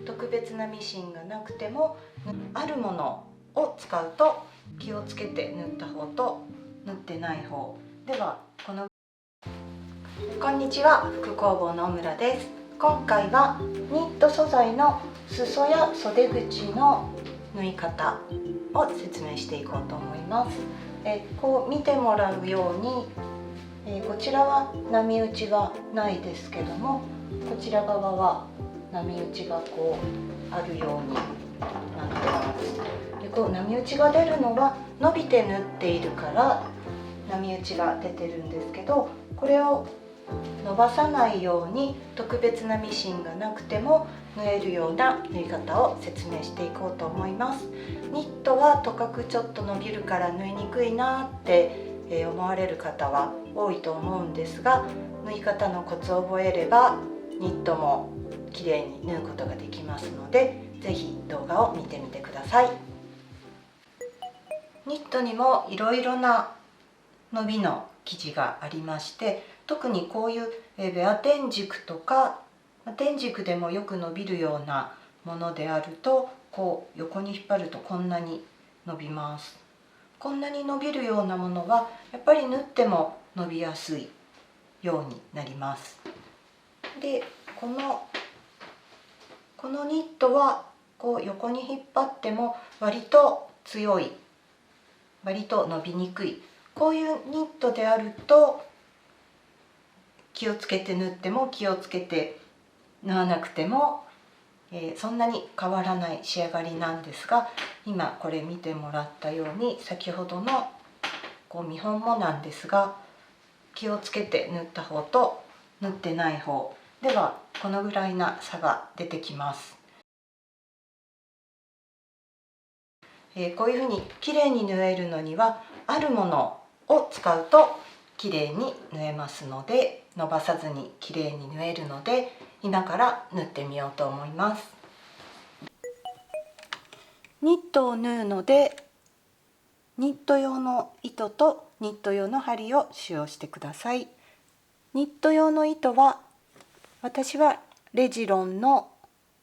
特別なミシンがなくてもあるものを使うと気をつけて縫った方と縫ってない方ではこんにちは、服工房の小村です。今回はニット素材の裾や袖口の縫い方を説明していこうと思います。こう見てもらうように、こちらは波打ちがないですけども、こちら側は波打ちがこうあるようになっています。でこう波打ちが出るのは伸びて縫っているから波打ちが出てるんですけど、これを伸ばさないように特別なミシンがなくても縫えるような縫い方を説明していこうと思います。ニットはとかくちょっと伸びるから縫いにくいなって思われる方は多いと思うんですが、縫い方のコツを覚えればニットも綺麗に縫うことができますので、是非動画を見てみてください。ニットにもいろいろな伸びの生地がありまして、特にこういうベア天軸とか天軸でもよく伸びるようなものであると、こう横に引っ張るとこんなに伸びます。こんなに伸びるようなものはやっぱり縫っても伸びやすいようになります。でこのニットはこう横に引っ張っても割と強い、割と伸びにくい、こういうニットであると気をつけて縫っても気をつけて縫わなくても、そんなに変わらない仕上がりなんですが、今これ見てもらったように先ほどのこう見本もなんですが、気をつけて縫った方と縫ってない方ではこのぐらいな差が出てきます。こういうふうにきれいに縫えるのにはあるものを使うときれいに縫えますので、伸ばさずにきれいに縫えるので、今から縫ってみようと思います。ニットを縫うので、ニット用の糸とニット用の針を使用してください。ニット用の糸は私はレジロンの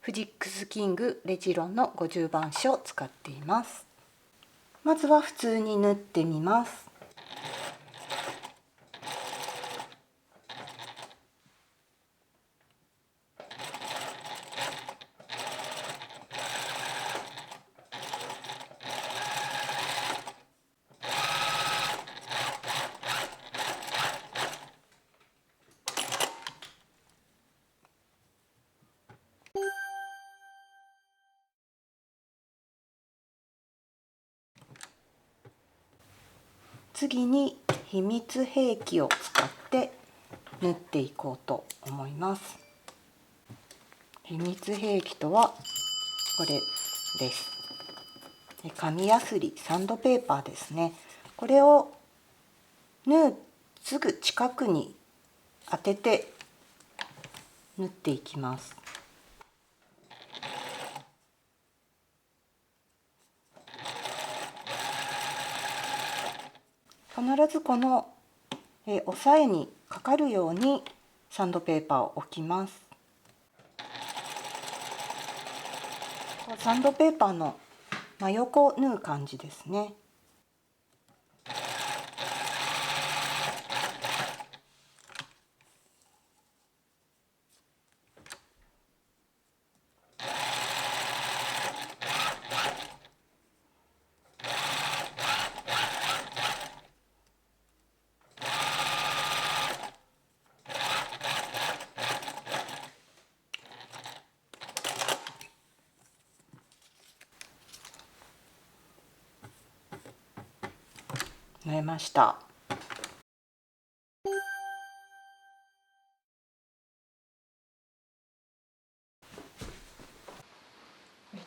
フジックスキングレジロンの50番紙を使っています。まずは普通に縫ってみます。次に秘密兵器を使って縫っていこうと思います。秘密兵器とはこれです。紙やすり、サンドペーパーですね。これを縫うすぐ近くに当てて縫っていきます。必ずこの押さえにかかるようにサンドペーパーを置きます。サンドペーパーの真横を縫う感じですね。縫えました。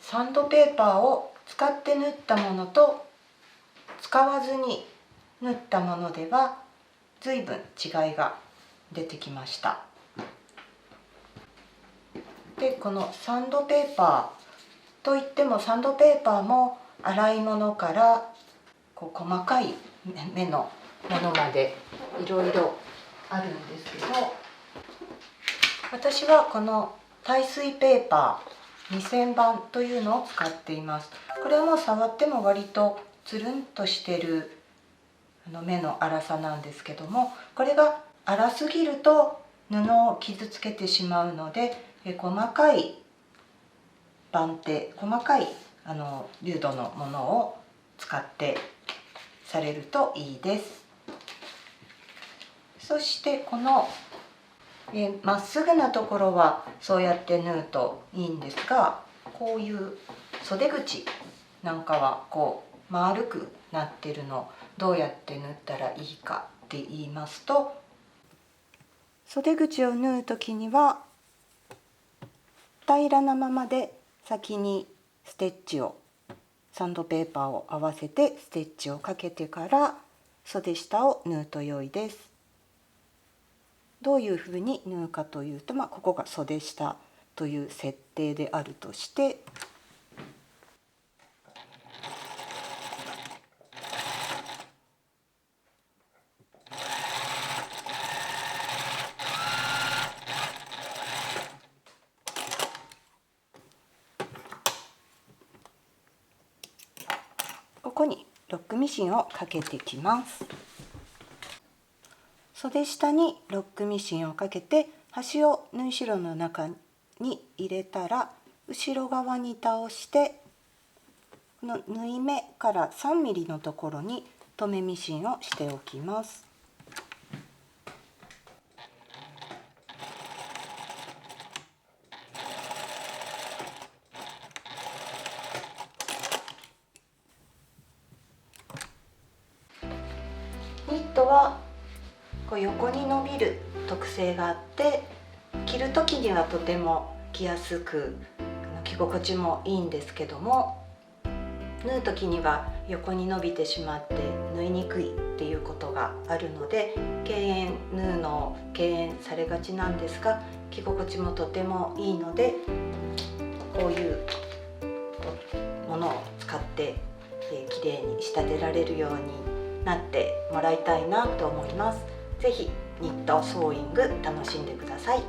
サンドペーパーを使って縫ったものと使わずに縫ったものでは随分違いが出てきました。でこのサンドペーパーといっても、サンドペーパーも洗い物からこう細かい目のものまでいろいろあるんですけど、私はこの耐水ペーパ2000番というのを使っています。これはもう触っても割とつるんとしてる目の粗さなんですけども、これが粗すぎると布を傷つけてしまうので、細かい番手、細かい粒度のものを使ってされるといいです。そしてこのまっすぐなところはそうやって縫うといいんですが、こういう袖口なんかはこう丸くなってるの、どうやって縫ったらいいかって言いますと、袖口を縫う時には平らなままで先にステッチを、サンドペーパーを合わせてステッチをかけてから袖下を縫うと良いです。どういうふうに縫うかというと、ここが袖下という設定であるとして、ここにロックミシンをかけてきます。袖下にロックミシンをかけて端を縫い代の中に入れたら、後ろ側に倒してこの縫い目から3ミリのところに留めミシンをしておきます。ニットはこう横に伸びる特性があって、着る時にはとても着やすく着心地もいいんですけども、縫う時には横に伸びてしまって縫いにくいっていうことがあるので、縫うのを敬遠されがちなんですが、着心地もとてもいいので、こういうものを使ってきれいに仕立てられるようになってもらいたいなと思います。ぜひニットソーイング楽しんでください。